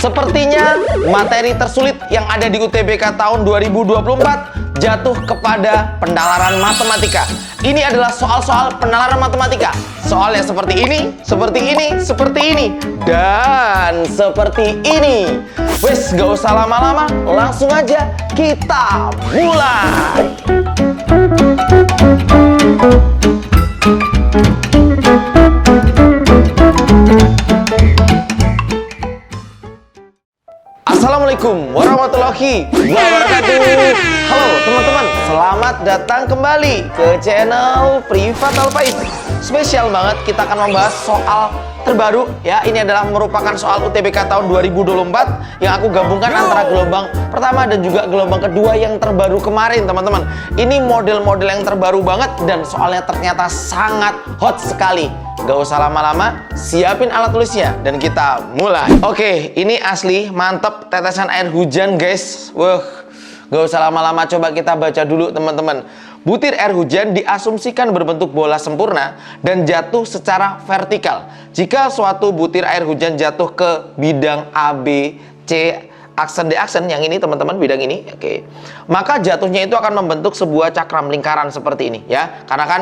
Sepertinya materi tersulit yang ada di UTBK tahun 2024 jatuh kepada penalaran matematika. Ini adalah soal-soal penalaran matematika. Soalnya seperti ini, seperti ini, seperti ini, dan seperti ini. Wes, gak usah lama-lama, langsung aja kita mulai. Assalamualaikum warahmatullahi wabarakatuh. Halo teman-teman, selamat datang kembali ke channel Privat Alpais. Spesial banget, kita akan membahas soal terbaru ya. Ini adalah merupakan soal UTBK tahun 2024 yang aku gabungkan antara gelombang pertama dan juga gelombang kedua yang terbaru kemarin, teman-teman. Ini model-model yang terbaru banget dan soalnya ternyata sangat hot sekali. Gak usah lama-lama, siapin alat tulisnya dan kita mulai. Oke, ini asli mantep tetesan air hujan, guys. Wah, gak usah lama-lama, coba kita baca dulu, teman-teman. Butir air hujan diasumsikan berbentuk bola sempurna dan jatuh secara vertikal. Jika suatu butir air hujan jatuh ke bidang A, B, C, aksen D aksen, yang ini teman-teman, bidang ini, oke, maka jatuhnya itu akan membentuk sebuah cakram lingkaran seperti ini ya, karena kan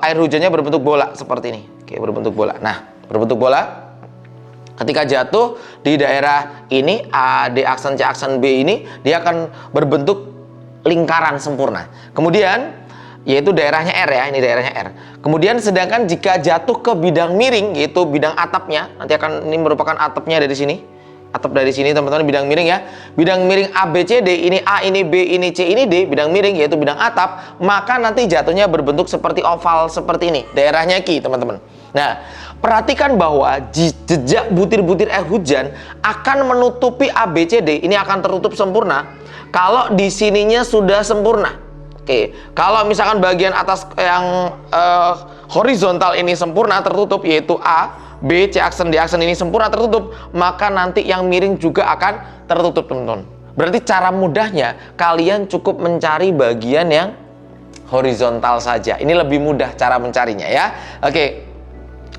air hujannya berbentuk bola seperti ini, oke, berbentuk bola. Nah, berbentuk bola ketika jatuh di daerah ini A, D aksen, C aksen, B ini, dia akan berbentuk lingkaran sempurna. Kemudian yaitu daerahnya R ya, ini daerahnya R. Kemudian sedangkan jika jatuh ke bidang miring, yaitu bidang atapnya, nanti akan, ini merupakan atapnya dari sini. Atap dari sini, teman-teman, bidang miring ya. Bidang miring A, B, C, D, ini A, ini B, ini C, ini D, bidang miring yaitu bidang atap, maka nanti jatuhnya berbentuk seperti oval seperti ini, daerahnya Q, teman-teman. Nah, perhatikan bahwa jejak butir-butir air hujan akan menutupi A, B, C, D, ini akan tertutup sempurna kalau di sininya sudah sempurna. Oke, kalau misalkan bagian atas yang horizontal ini sempurna tertutup, yaitu A, B, C aksen, D aksen ini sempurna tertutup, maka nanti yang miring juga akan tertutup, teman-teman. Berarti cara mudahnya kalian cukup mencari bagian yang horizontal saja. Ini lebih mudah cara mencarinya ya. Oke,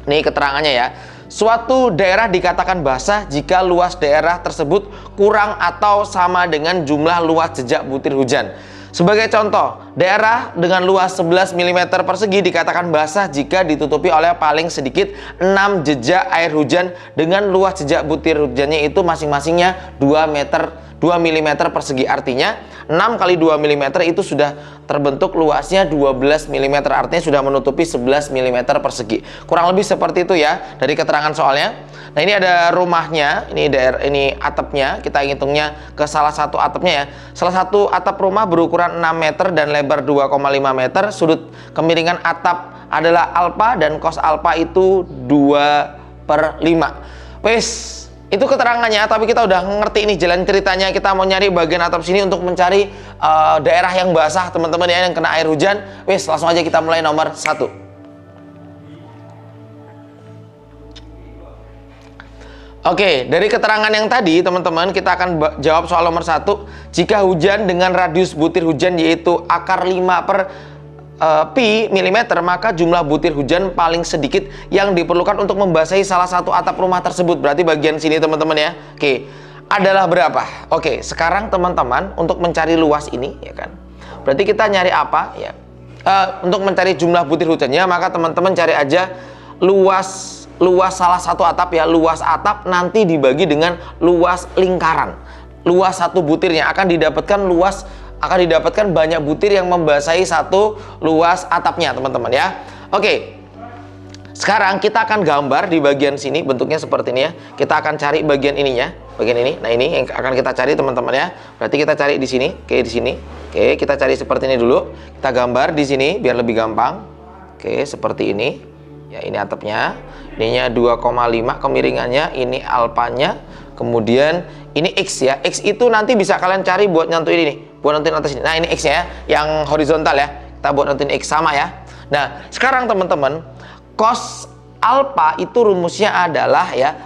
ini keterangannya ya. Suatu daerah dikatakan basah jika luas daerah tersebut kurang atau sama dengan jumlah luas jejak butir hujan. Sebagai contoh, daerah dengan luas 11 mm persegi dikatakan basah jika ditutupi oleh paling sedikit 6 jejak air hujan dengan luas jejak butir hujannya itu masing-masingnya 2 mm persegi. Artinya 6 kali 2 mm itu sudah terbentuk luasnya 12 mm, artinya sudah menutupi 11 mm persegi. Kurang lebih seperti itu ya dari keterangan soalnya. Nah, ini ada rumahnya, ini atapnya, kita hitungnya ke salah satu atapnya ya. Salah satu atap rumah berukuran 6 meter dan lebar 2,5 meter. Sudut kemiringan atap adalah alfa dan cos alfa itu 2/5. Wes, itu keterangannya, tapi kita udah ngerti ini jalan ceritanya. Kita mau nyari bagian atap sini untuk mencari daerah yang basah, teman-teman ya, yang kena air hujan. Wes, langsung aja kita mulai nomor 1. Oke, dari keterangan yang tadi, teman-teman, kita akan jawab soal nomor 1. Jika hujan dengan radius butir hujan yaitu akar 5/pi mm, maka jumlah butir hujan paling sedikit yang diperlukan untuk membasahi salah satu atap rumah tersebut. Berarti bagian sini, teman-teman ya. Oke, adalah berapa? Oke, sekarang teman-teman untuk mencari luas ini ya kan. Berarti kita nyari apa ya? Untuk mencari jumlah butir hujannya, maka teman-teman cari aja luas salah satu atap ya, luas atap nanti dibagi dengan luas lingkaran. Luas satu butirnya akan didapatkan banyak butir yang membasahi satu luas atapnya, teman-teman ya. Oke. Sekarang kita akan gambar di bagian sini, bentuknya seperti ini ya. Kita akan cari bagian ininya, bagian ini. Nah, ini yang akan kita cari, teman-teman ya. Berarti kita cari di sini, oke, di sini. Oke, kita cari seperti ini dulu. Kita gambar di sini biar lebih gampang. Oke, seperti ini. Ya, ini atapnya, ininya 2,5 kemiringannya, ini alfanya, kemudian ini X ya. X itu nanti bisa kalian cari buat nyentuhin ini, buat nentuin atas ini. Nah, ini X ya, yang horizontal ya. Kita buat nentuin X sama ya. Nah, sekarang teman-teman, cos alfa itu rumusnya adalah ya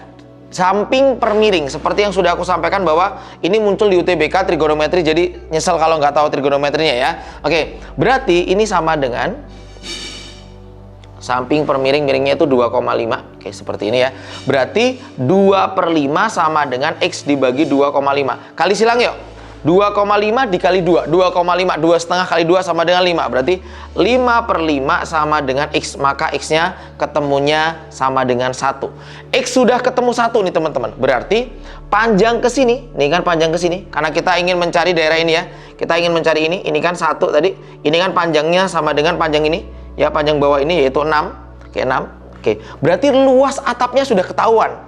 samping per miring, seperti yang sudah aku sampaikan bahwa ini muncul di UTBK trigonometri, jadi nyesel kalau nggak tahu trigonometrinya ya. Oke, berarti ini sama dengan samping per miring, miringnya itu 2,5. Oke, seperti ini ya. Berarti 2/5 sama dengan X dibagi 2,5. Kali silang yuk. 2,5 dikali 2, 2,5, 2,5 kali 2 sama dengan 5. Berarti 5/5 sama dengan X. Maka X-nya ketemunya sama dengan 1. X sudah ketemu 1 nih teman-teman. Berarti panjang ke sini, nih kan panjang ke sini. Karena kita ingin mencari daerah ini ya. Kita ingin mencari ini kan 1 tadi. Ini kan panjangnya sama dengan panjang ini. Ya, panjang bawah ini yaitu 6. Oke, 6. Oke, berarti luas atapnya sudah ketahuan.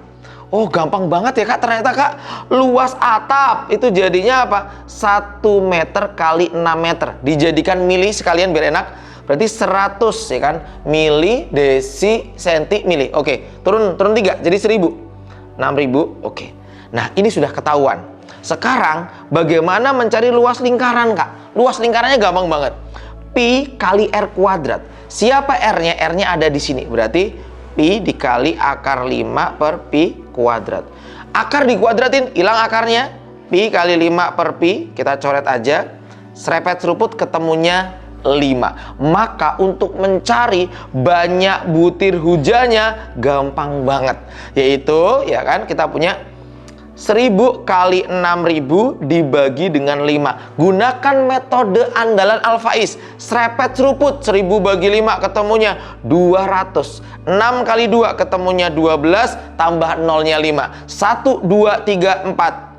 Oh, gampang banget ya Kak, ternyata Kak. Luas atap itu jadinya apa? 1 meter kali 6 meter. Dijadikan mili sekalian biar enak. Berarti 100 ya kan? Mili, desi, senti, mili. Oke, turun 3 jadi 1000. 6000. Oke. Nah, ini sudah ketahuan. Sekarang bagaimana mencari luas lingkaran Kak? Luas lingkarannya gampang banget. Pi kali R kuadrat. Siapa R-nya? R-nya ada di sini. Berarti Pi dikali akar 5 per Pi kuadrat. Akar dikuadratin, hilang akarnya. Pi kali 5 per Pi, kita coret aja. Serepet seruput ketemunya 5. Maka untuk mencari banyak butir hujannya gampang banget. Yaitu, ya kan, kita punya 1000 kali 6000 dibagi dengan 5. Gunakan metode andalan Al-Faiz. Serepet seruput, 1000 bagi 5 ketemunya 200. 6 kali 2 ketemunya 12, tambah nolnya 5. 1, 2, 3, 4,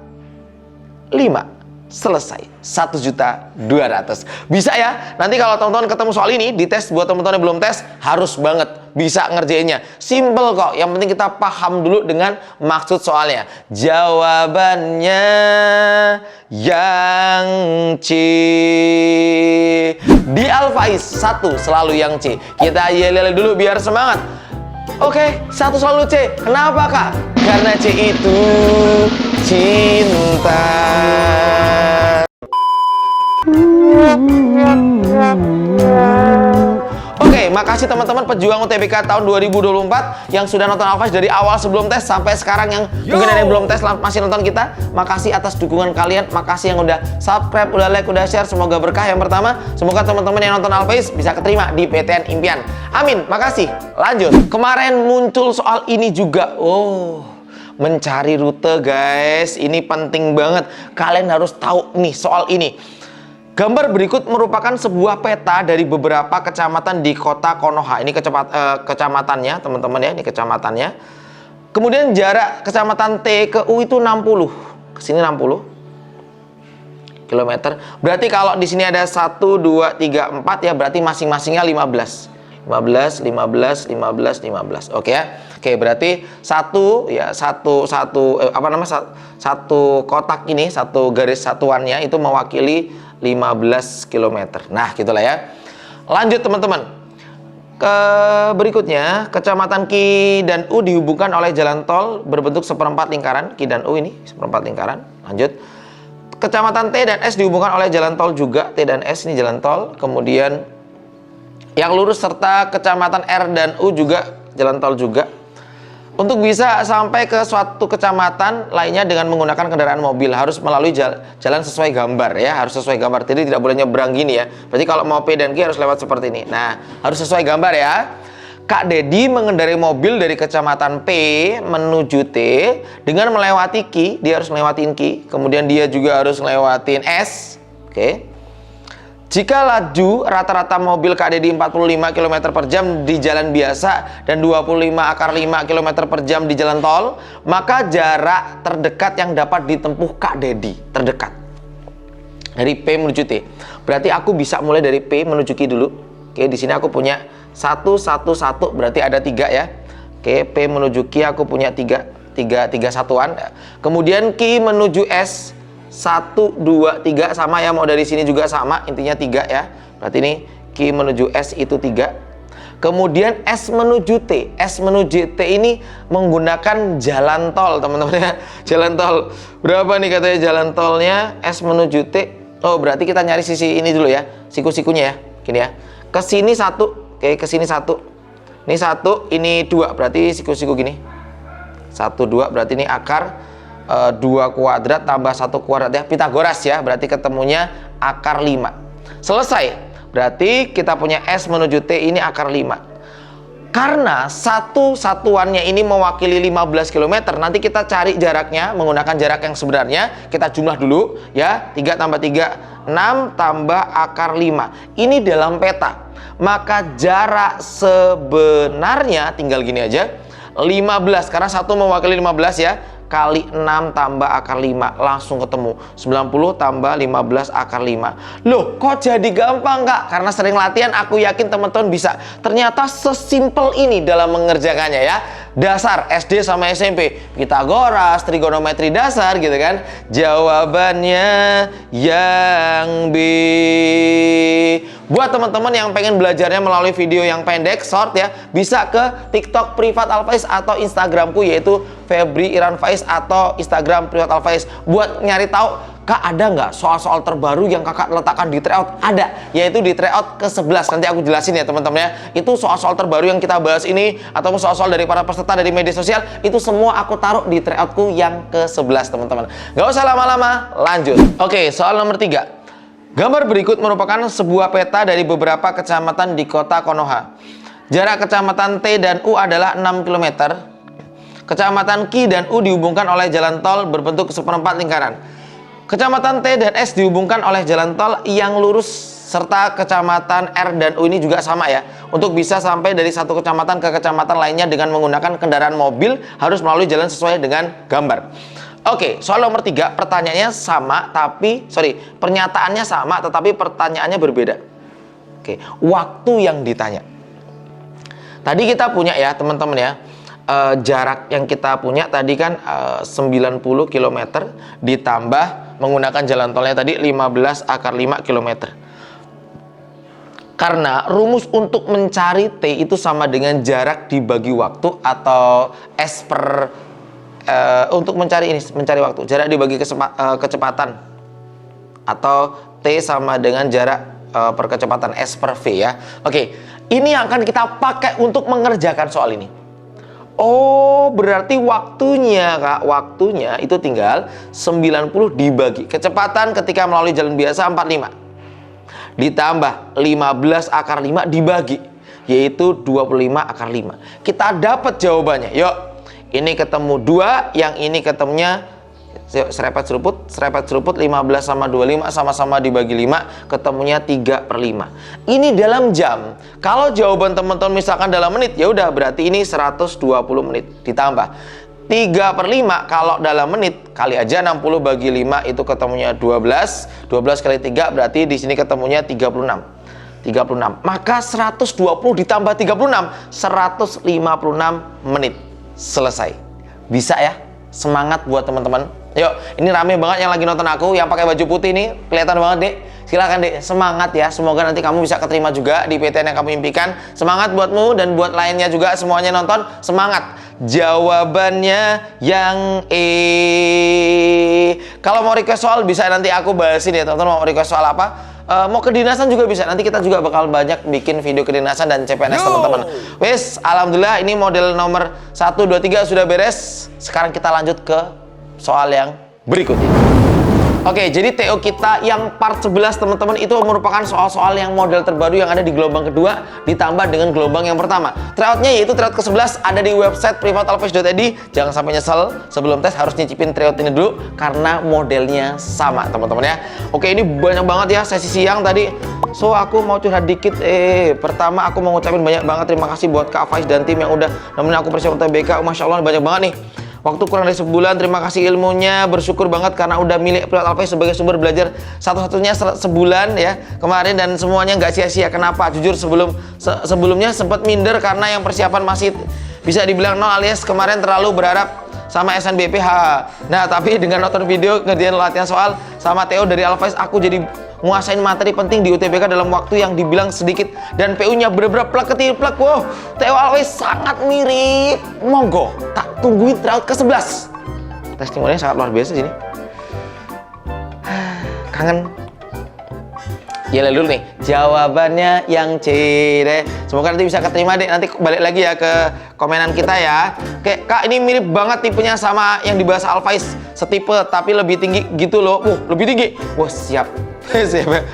5. Selesai. 1.200.000. Bisa ya? Nanti kalau teman-teman ketemu soal ini, dites buat teman-teman yang belum tes, harus banget bisa ngerjainnya. Simple kok. Yang penting kita paham dulu dengan maksud soalnya. Jawabannya yang C. Di Al-Faiz 1 selalu yang C. Kita yel-yel dulu biar semangat. Oke, 1 selalu C. Kenapa Kak? Karena C itu cinta. Oke, makasih teman-teman pejuang UTBK tahun 2024 yang sudah nonton Al-Faiz dari awal sebelum tes sampai sekarang, yang mungkin ada yang belum tes masih nonton kita. Makasih atas dukungan kalian, makasih yang udah subscribe, udah like, udah share. Semoga berkah yang pertama. Semoga teman-teman yang nonton Al-Faiz bisa keterima di PTN Impian. Amin. Makasih. Lanjut. Kemarin muncul soal ini juga. Oh, mencari rute guys. Ini penting banget. Kalian harus tahu nih soal ini. Gambar berikut merupakan sebuah peta dari beberapa kecamatan di kota Konoha. Ini kecamatannya, teman-teman ya, ini kecamatannya. Kemudian jarak kecamatan T ke U itu 60. Ke sini 60 km. Berarti kalau di sini ada 1, 2, 3, 4 ya, berarti masing-masingnya 15. 15, 15, 15, 15. Oke ya. Oke, berarti satu kotak ini, satu garis satuannya itu mewakili 15 km. Nah, gitulah ya. Lanjut teman-teman. Ke berikutnya, kecamatan Ki dan U dihubungkan oleh jalan tol berbentuk seperempat lingkaran. Ki dan U ini seperempat lingkaran. Lanjut. Kecamatan T dan S dihubungkan oleh jalan tol juga. T dan S ini jalan tol. Kemudian yang lurus serta kecamatan R dan U juga jalan tol juga. Untuk bisa sampai ke suatu kecamatan lainnya dengan menggunakan kendaraan mobil harus melalui jalan sesuai gambar ya, harus sesuai gambar. Jadi tidak boleh nyebrang gini ya. Berarti kalau mau P dan Q harus lewat seperti ini. Nah, harus sesuai gambar ya. Kak Dedi mengendarai mobil dari kecamatan P menuju T dengan melewati Q, dia harus melewatin Q. Kemudian dia juga harus melewatin S. Oke. Jika laju rata-rata mobil Kak Dedi 45 km per jam di jalan biasa dan 25 akar 5 km per jam di jalan tol, maka jarak terdekat yang dapat ditempuh Kak Dedi terdekat dari P menuju T. Berarti aku bisa mulai dari P menuju Q dulu. Oke, di sini aku punya 1, 1, 1, berarti ada 3 ya. Oke, P menuju Q aku punya 3 satuan. Kemudian Q menuju S 1, 2, 3 sama ya, mau dari sini juga sama, intinya 3 ya. Berarti ini Q menuju S itu 3. Kemudian S menuju T. S menuju T ini menggunakan jalan tol, teman-teman ya. Jalan tol. Berapa nih katanya jalan tolnya S menuju T? Oh, berarti kita nyari sisi ini dulu ya. Siku-sikunya ya. Gini ya. Ke sini 1. Oke, ke sini 1. Ini 1, ini 2. Berarti siku-siku gini. 1, 2, berarti ini akar 2 kuadrat tambah 1 kuadrat ya, Pitagoras ya, berarti ketemunya akar 5. Selesai. Berarti kita punya S menuju T ini akar 5. Karena satu satuannya ini mewakili 15 km, nanti kita cari jaraknya menggunakan jarak yang sebenarnya. Kita jumlah dulu ya, 3 tambah 3, 6 tambah akar 5. Ini dalam peta. Maka jarak sebenarnya tinggal gini aja, 15, karena satu mewakili 15 ya, kali 6 tambah akar 5, langsung ketemu 90 tambah 15 akar 5. Loh, kok jadi gampang Kak? Karena sering latihan, aku yakin teman-teman bisa. Ternyata sesimpel ini dalam mengerjakannya ya. Dasar SD sama SMP, Pitagoras, trigonometri dasar gitu kan. Jawabannya yang B. Buat teman-teman yang pengen belajarnya melalui video yang pendek, short ya, bisa ke TikTok Privat Alfaiz atau Instagramku yaitu Febri Iran Faiz atau Instagram Privat Alfaiz. Buat nyari tahu, Kak ada nggak soal-soal terbaru yang kakak letakkan di tryout? Ada, yaitu di tryout ke-11. Nanti aku jelasin ya teman-teman ya. Itu soal-soal terbaru yang kita bahas ini, ataupun soal-soal dari para peserta dari media sosial, itu semua aku taruh di tryoutku yang ke-11 teman-teman. Nggak usah lama-lama, lanjut. Oke, soal nomor 3. Gambar berikut merupakan sebuah peta dari beberapa kecamatan di kota Konoha. Jarak kecamatan T dan U adalah 6 km. Kecamatan Q dan U dihubungkan oleh jalan tol berbentuk seperempat lingkaran. Kecamatan T dan S dihubungkan oleh jalan tol yang lurus, serta kecamatan R dan U ini juga sama ya. Untuk bisa sampai dari satu kecamatan ke kecamatan lainnya dengan menggunakan kendaraan mobil harus melalui jalan sesuai dengan gambar. Oke, soal nomor 3, pertanyaannya sama pernyataannya sama tetapi pertanyaannya berbeda. Oke, waktu yang ditanya. Tadi kita punya ya teman-teman ya, jarak yang kita punya tadi kan 90 km ditambah menggunakan jalan tolnya tadi 15 akar 5 km. Karena rumus untuk mencari T itu sama dengan jarak dibagi waktu, atau S per untuk mencari waktu, jarak dibagi kecepatan, atau T sama dengan jarak per kecepatan S per V ya. Oke, ini yang akan kita pakai untuk mengerjakan soal ini. Oh, berarti waktunya Kak, waktunya itu tinggal 90 dibagi kecepatan ketika melalui jalan biasa 45 ditambah 15 akar 5 dibagi, yaitu 25 akar 5. Kita dapat jawabannya. Yuk, ini ketemu 2, yang ini ketemunya serepet seruput 15 sama 25 sama-sama dibagi 5, ketemunya 3/5. Ini dalam jam. Kalau jawaban teman-teman misalkan dalam menit, ya udah berarti ini 120 menit ditambah 3/5. Kalau dalam menit kali aja 60 bagi 5 itu ketemunya 12. 12 kali 3 berarti di sini ketemunya 36. Maka 120 ditambah 36, 156 menit. Selesai. Bisa ya? Semangat buat teman-teman. Yuk, ini rame banget yang lagi nonton aku, yang pakai baju putih nih, kelihatan banget Dek. Silakan Dek, semangat ya. Semoga nanti kamu bisa keterima juga di PTN yang kamu impikan. Semangat buatmu dan buat lainnya juga semuanya nonton. Semangat. Jawabannya yang E. Kalau mau request soal bisa nanti aku bahasin ya teman-teman. Mau request soal apa? Mau kedinasan juga bisa. Nanti kita juga bakal banyak bikin video kedinasan dan CPNS teman-teman. Wes, alhamdulillah ini model nomor 1, 2, 3 sudah beres. Sekarang kita lanjut ke soal yang berikutnya. Oke, jadi TO kita yang part 11 teman-teman itu merupakan soal-soal yang model terbaru yang ada di gelombang kedua ditambah dengan gelombang yang pertama. Tryoutnya yaitu tryout ke-11 ada di website privatalfaiz.id. Jangan sampai nyesel, sebelum tes harus nyicipin tryout ini dulu karena modelnya sama teman-teman ya. Oke, ini banyak banget ya sesi siang tadi. So, aku mau curhat dikit. Pertama aku mau ngucapin banyak banget terima kasih buat Kak Faiz dan tim yang udah nemenin aku persiapan UTBK. Masya Allah banyak banget nih. Waktu kurang dari sebulan, terima kasih ilmunya, bersyukur banget karena udah milik Privat Alfaiz sebagai sumber belajar satu-satunya sebulan ya kemarin, dan semuanya nggak sia-sia. Kenapa? Jujur sebelumnya sempat minder karena yang persiapan masih bisa dibilang nol, alias kemarin terlalu berharap sama SNBP. Nah, tapi dengan nonton video ngerjain latihan soal sama Theo dari Alfaiz, aku jadi nguasain materi penting di UTBK dalam waktu yang dibilang sedikit, dan PU-nya bener-bener plek ketiplek. Wow, Theo Alfaiz sangat mirip. Monggo, tak tungguin tryout ke-11. Testimoninya sangat luar biasa sini. Kangen. Ya dulu nih, jawabannya yang C deh. Semoga nanti bisa keterima deh. Nanti balik lagi ya ke komenan kita ya. Oke, Kak ini mirip banget tipenya sama yang dibahas Alfaiz. Setipe tapi lebih tinggi gitu loh. Lebih tinggi. Wah, siap.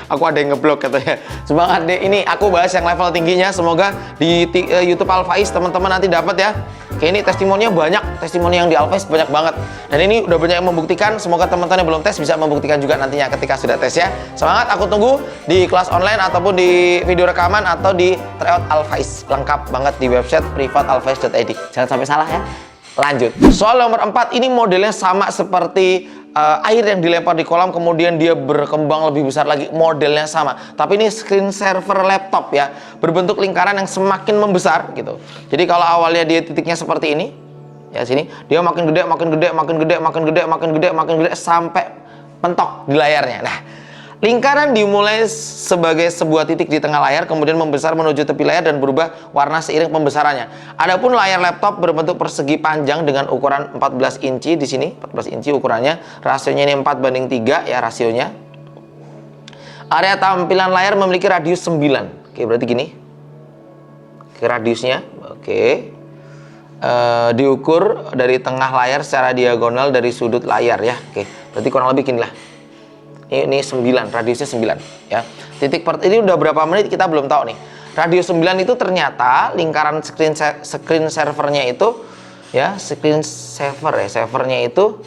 Aku ada yang ngeblok katanya. Semangat deh, ini aku bahas yang level tingginya. Semoga di YouTube Alfaiz teman-teman nanti dapat ya. Oke, ini testimoninya banyak, testimoni yang di Alfaiz banyak banget. Dan ini udah banyak yang membuktikan. Semoga teman-teman yang belum tes bisa membuktikan juga nantinya ketika sudah tes ya. Semangat, aku tunggu di kelas online ataupun di video rekaman atau di tryout Alfaiz. Lengkap banget di website privatalfaiz.id. Jangan sampai salah ya. Lanjut. Soal nomor 4 ini modelnya sama seperti air yang dilempar di kolam kemudian dia berkembang lebih besar lagi, modelnya sama. Tapi ini screen saver laptop ya, berbentuk lingkaran yang semakin membesar gitu. Jadi kalau awalnya dia titiknya seperti ini, ya sini, dia makin gede, makin gede, makin gede, makin gede, makin gede, makin gede sampai mentok di layarnya. Nah, lingkaran dimulai sebagai sebuah titik di tengah layar, kemudian membesar menuju tepi layar dan berubah warna seiring pembesarannya. Adapun layar laptop berbentuk persegi panjang dengan ukuran 14 inci di sini, 14 inci ukurannya, rasionya ini 4:3 ya rasionya. Area tampilan layar memiliki radius 9. Oke, berarti gini. Oke, radiusnya. Oke. Diukur dari tengah layar secara diagonal dari sudut layar ya. Oke, berarti kurang lebih gini lah. Ini 9, radiusnya 9 ya. Ini udah berapa menit kita belum tahu nih. Radius 9 itu ternyata lingkaran screen savernya itu ya, screen saver ya, savernya itu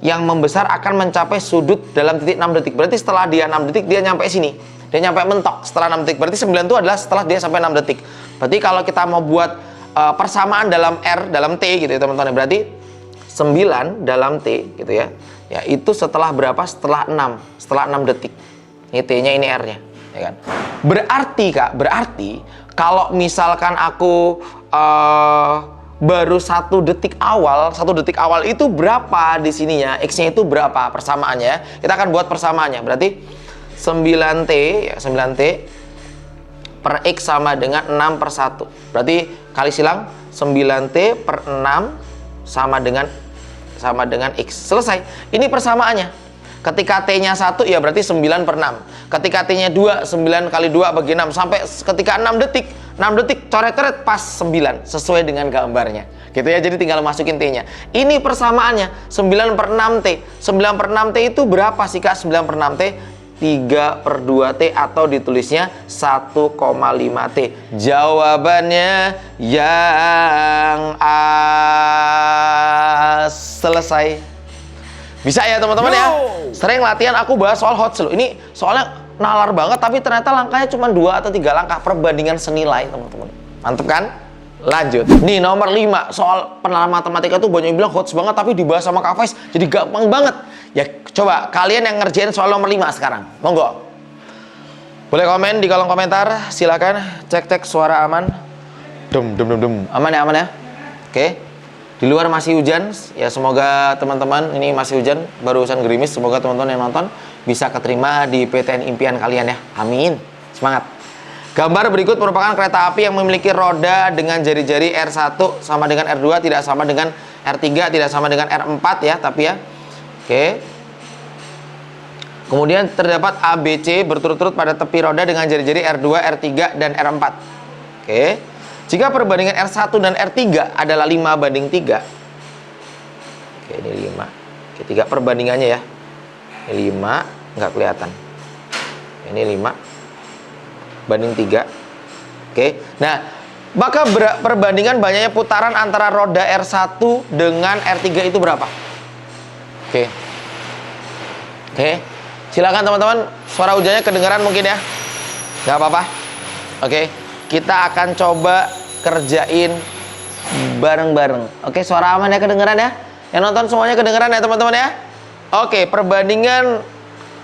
yang membesar akan mencapai sudut dalam titik 6 detik. Berarti setelah dia 6 detik dia nyampe sini. Dia nyampe mentok setelah 6 detik. Berarti 9 itu adalah setelah dia sampai 6 detik. Berarti kalau kita mau buat persamaan dalam R, dalam T gitu ya teman-teman. Berarti 9 dalam T gitu ya. Ya, itu setelah berapa? Setelah 6 detik. Ini T-nya, ini R-nya, ya kan? Berarti Kak, kalau misalkan aku baru 1 detik awal itu berapa di sininya? X-nya itu berapa persamaannya ya? Kita akan buat persamaannya. Berarti 9T ya, 9T per X sama dengan 6/1. Berarti kali silang 9T per 6 sama dengan X. Selesai. Ini persamaannya. Ketika T-nya 1 ya berarti 9/6. Ketika T-nya 2, 9 kali 2 bagi 6. Sampai ketika 6 detik coret-coret pas 9 sesuai dengan gambarnya. Gitu ya. Jadi tinggal masukin T-nya. Ini persamaannya 9/6T. 9/6T itu berapa sih Kak? 9/6T 3/2T atau ditulisnya 1,5T. Jawabannya yang A. Selesai. Bisa ya teman-teman ya. Sering latihan aku bahas soal hot slow. Ini soalnya nalar banget tapi ternyata langkahnya cuma 2 atau 3 langkah, perbandingan senilai teman-teman. Mantep kan? Lanjut. Nih nomor 5, soal penalaran matematika tuh banyak yang bilang hots banget tapi dibahas sama Kak Faiz jadi gampang banget. Ya coba kalian yang ngerjain soal nomor 5 sekarang. Monggo. Boleh komen di kolom komentar, silakan. Cek suara aman. Aman ya? Oke. Di luar masih hujan, ya semoga teman-teman, ini masih hujan, barusan gerimis, semoga teman-teman yang nonton bisa keterima di PTN impian kalian ya. Amin. Semangat. Gambar berikut merupakan kereta api yang memiliki roda dengan jari-jari R1 sama dengan R2, tidak sama dengan R3, tidak sama dengan R4 ya, tapi ya. Oke. Kemudian terdapat ABC berturut-turut pada tepi roda dengan jari-jari R2, R3, dan R4. Oke. Jika perbandingan R1 dan R3 adalah 5/3. Oke, ini 5. Oke, 3 perbandingannya ya. Ini 5, nggak kelihatan. Ini 5/3. Oke. Nah, maka perbandingan banyaknya putaran antara roda R1 dengan R3 itu berapa? Oke. Oke. Silakan teman-teman, suara hujannya kedengaran mungkin ya. Nggak apa-apa. Oke. Kita akan coba kerjain bareng-bareng. Oke, suara aman ya, kedengeran ya? Yang nonton semuanya kedengeran ya teman-teman ya? Oke, perbandingan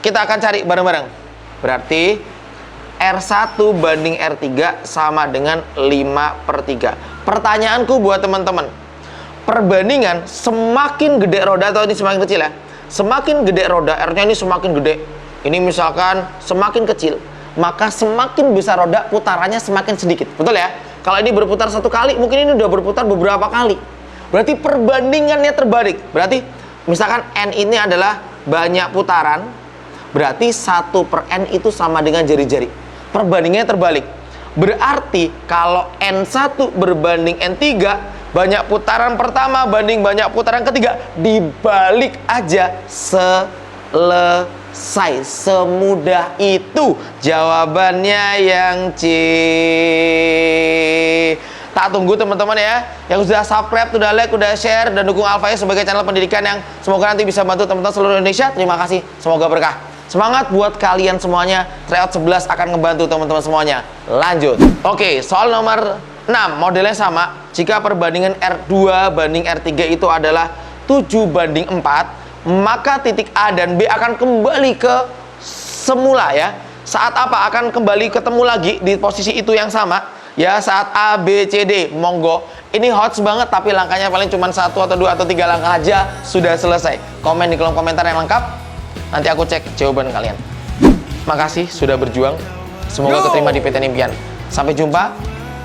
kita akan cari bareng-bareng. Berarti R1 banding R3 sama dengan 5/3. Pertanyaanku buat teman-teman, perbandingan semakin gede roda atau ini semakin kecil ya? Semakin gede roda, R-nya ini semakin gede. Ini misalkan semakin kecil, maka semakin besar roda, putarannya semakin sedikit. Betul ya? Kalau ini berputar 1 kali, mungkin ini udah berputar beberapa kali. Berarti perbandingannya terbalik. Berarti misalkan N ini adalah banyak putaran, berarti 1/N itu sama dengan jari-jari. Perbandingannya terbalik. Berarti kalau N1 berbanding N3, banyak putaran pertama banding banyak putaran ketiga, dibalik aja selesai. selesai. Semudah itu jawabannya yang C. Tak tunggu teman-teman ya, yang sudah subscribe, sudah like, sudah share, dan dukung Alfaiz sebagai channel pendidikan yang semoga nanti bisa bantu teman-teman seluruh Indonesia. Terima kasih, semoga berkah. Semangat buat kalian semuanya. Tryout 11 akan ngebantu teman-teman semuanya. Lanjut. Oke, soal nomor 6, modelnya sama. Jika perbandingan R2 banding R3 itu adalah 7:4, maka titik A dan B akan kembali ke semula ya. Saat apa akan kembali ketemu lagi di posisi itu yang sama? Ya, saat A, B, C, D. Monggo. Ini hot banget, tapi langkahnya paling cuma 1 atau 2 atau 3 langkah aja sudah selesai. Komen di kolom komentar yang lengkap. Nanti aku cek jawaban kalian. Makasih sudah berjuang. Semoga keterima di PTN Impian. Sampai jumpa.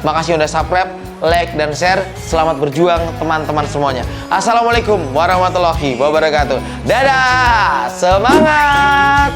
Makasih udah subscribe, like, dan share. Selamat berjuang teman-teman semuanya. Assalamualaikum warahmatullahi wabarakatuh. Dadah. Semangat.